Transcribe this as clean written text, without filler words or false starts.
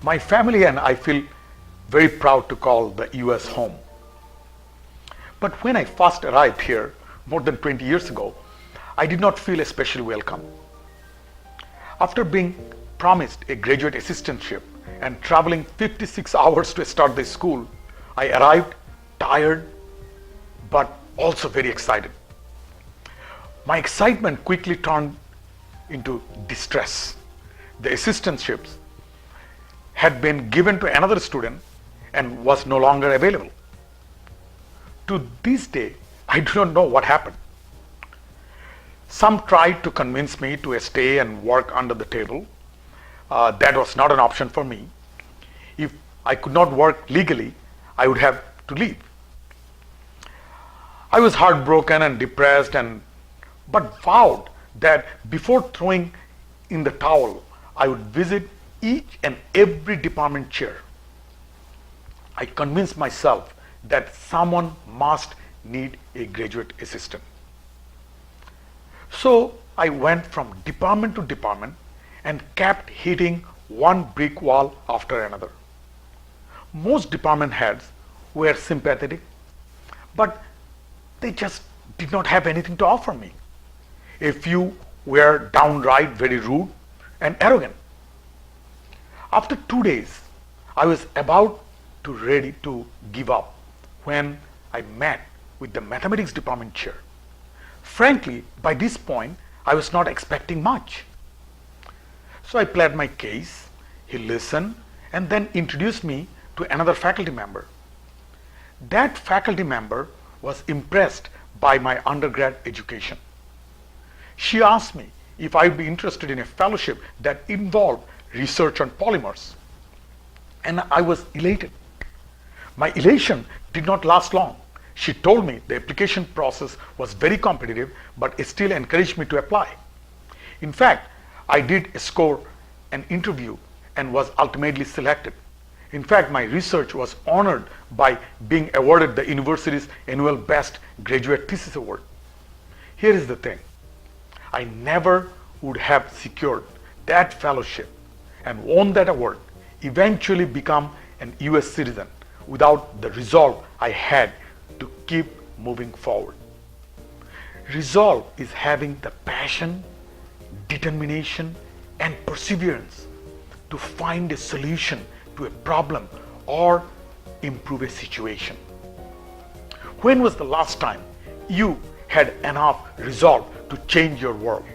My family and I feel very proud to call the US home. But when I first arrived here more than 20 years ago, I did not feel especially welcome. After being promised a graduate assistantship and traveling 56 hours to start the school, I arrived tired but also very excited. My excitement quickly turned into distress. The assistantships had been given to another student and was no longer available. To this day, I do not know what happened. Some tried to convince me to stay and work under the table. That was not an option for me. If I could not work legally, I would have to leave. I was heartbroken and depressed but vowed that before throwing in the towel, I would visit each and every department chair. I convinced myself that someone must need a graduate assistant. So I went from department to department and kept hitting one brick wall after another. Most department heads were sympathetic, but they just did not have anything to offer me. A few were downright very rude and arrogant. After 2 days, I was about to ready to give up when I met with the mathematics department chair. Frankly, by this point, I was not expecting much. So I pled my case, he listened, and then introduced me to another faculty member. That faculty member was impressed by my undergrad education. She asked me if I would be interested in a fellowship that involved research on polymers. And I was elated. My elation did not last long. She told me the application process was very competitive, but still encouraged me to apply. In fact, I did score an interview and was ultimately selected. In fact, my research was honored by being awarded the university's annual Best Graduate Thesis Award. Here is the thing. I never would have secured that fellowship and won that award, eventually become an US citizen, without the resolve I had to keep moving forward. Resolve is having the passion, determination, and perseverance to find a solution to a problem or improve a situation. When was the last time you had enough resolve to change your world?